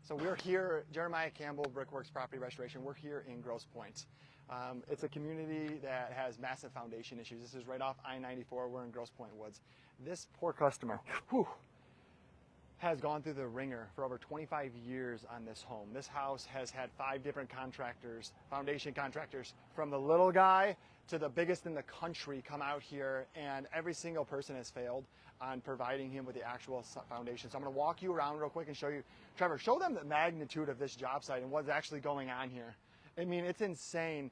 So we're here, Jeremiah Campbell, Brickworks Property Restoration. We're here in Grosse Pointe. It's a community that has massive foundation issues. This is right off I-94. We're in Grosse Pointe Woods. This poor customer has gone through the ringer for over 25 years on this home. This house has had 5 different contractors, foundation contractors, from the little guy to the biggest in the country come out here, and every single person has failed on providing him with the actual foundation. So I'm gonna walk you around real quick and show you. Trevor, show them the magnitude of this job site and what's actually going on here. I mean, it's insane.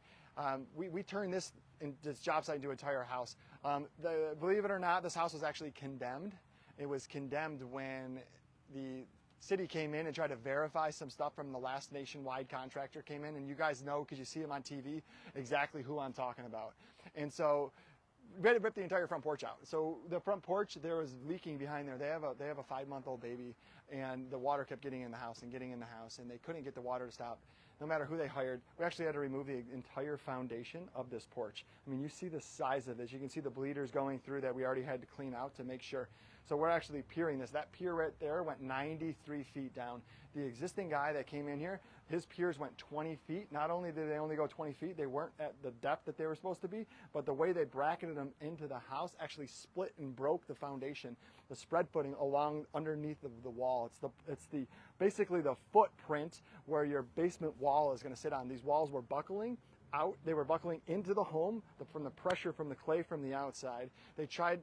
We turned this job site into an entire house. Believe it or not, this house was actually condemned. It was condemned when the city came in and tried to verify some stuff from the last nationwide contractor came in, and you guys know, because you see him on TV, exactly who I'm talking about. And so we had to rip the entire front porch out. So the front porch, there was leaking behind there. They have a 5-month-old baby, and the water kept getting in the house, and they couldn't get the water to stop. No matter who they hired, we actually had to remove the entire foundation of this porch. I mean, you see the size of this. You can see the bleeders going through that we already had to clean out to make sure. So we're actually piering this. That pier right there went 93 feet down. The existing guy that came in here, his piers went 20 feet. Not only did they only go 20 feet, they weren't at the depth that they were supposed to be, but the way they bracketed them into the house actually split and broke the foundation, the spread footing along underneath of the wall. It's basically the footprint where your basement wall is going to sit on. These walls were buckling out. They were buckling into the home from the pressure from the clay from the outside. They tried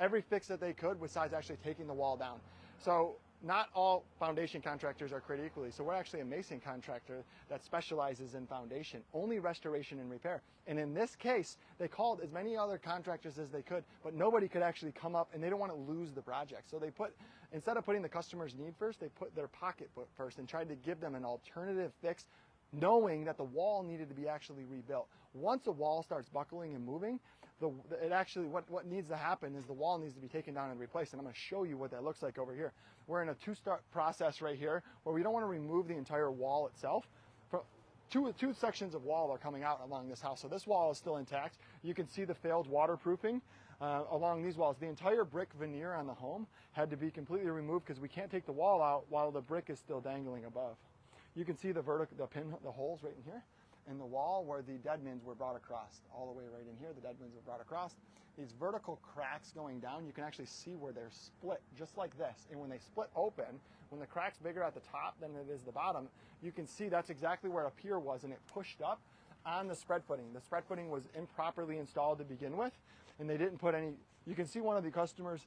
every fix that they could besides actually taking the wall down. So not all foundation contractors are created equally. So we're actually a mason contractor that specializes in foundation, only restoration and repair. And in this case, they called as many other contractors as they could, but nobody could actually come up, and they don't want to lose the project. So they instead of putting the customer's need first, they put their pocketbook first and tried to give them an alternative fix, knowing that the wall needed to be actually rebuilt. Once a wall starts buckling and moving, what needs to happen is the wall needs to be taken down and replaced. And I'm going to show you what that looks like over here. We're in a 2-step process right here where we don't want to remove the entire wall itself. Two sections of wall are coming out along this house. So this wall is still intact. You can see the failed waterproofing along these walls. The entire brick veneer on the home had to be completely removed because we can't take the wall out while the brick is still dangling above. You can see the holes right in here, and the wall where the deadmans were brought across. All the way right in here, the deadmans were brought across. These vertical cracks going down, you can actually see where they're split, just like this. And when they split open, when the crack's bigger at the top than it is the bottom, you can see that's exactly where a pier was, and it pushed up on the spread footing. The spread footing was improperly installed to begin with, and they didn't put any. You can see one of the customers.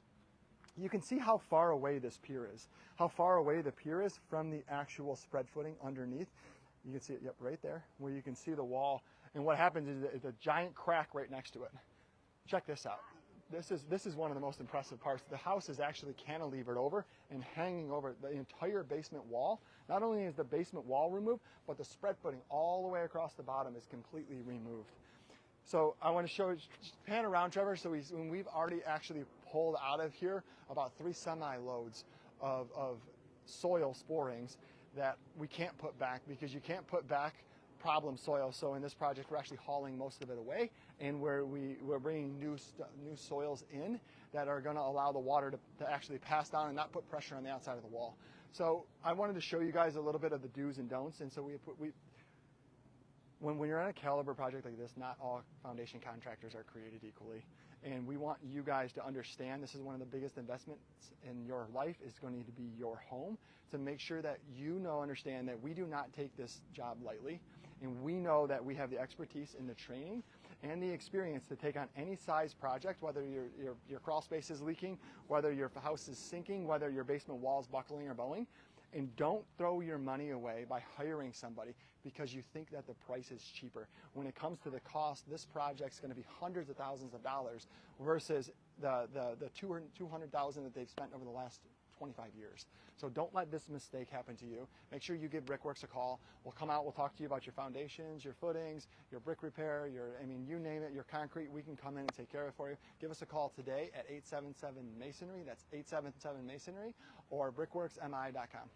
You can see how far away this pier is, how far away the pier is from the actual spread footing underneath. You can see it, yep, right there, where you can see the wall. And what happens is it's a giant crack right next to it. Check this out. This is one of the most impressive parts. The house is actually cantilevered over and hanging over the entire basement wall. Not only is the basement wall removed, but the spread footing all the way across the bottom is completely removed. So I want to show you, pan around, Trevor. So we've already actually pulled out of here about 3 semi-loads of soil sporings that we can't put back, because you can't put back problem soil. So in this project, we're actually hauling most of it away, and we're bringing new soils in that are going to allow the water to actually pass down and not put pressure on the outside of the wall. So I wanted to show you guys a little bit of the do's and don'ts. And so when you're on a caliber project like this, not all foundation contractors are created equally. And we want you guys to understand this is one of the biggest investments in your life is going to need to be your home, to make sure that understand that we do not take this job lightly. And we know that we have the expertise in the training and the experience to take on any size project, whether your crawl space is leaking, whether your house is sinking, whether your basement wall is buckling or bowing. And don't throw your money away by hiring somebody because you think that the price is cheaper. When it comes to the cost, this project's going to be hundreds of thousands of dollars versus the $200,000 that they've spent over the last 25 years. So don't let this mistake happen to you. Make sure you give Brickworks a call. We'll come out, we'll talk to you about your foundations, your footings, your brick repair, you name it, your concrete. We can come in and take care of it for you. Give us a call today at 877-MASONRY. That's 877-MASONRY, or brickworksmi.com.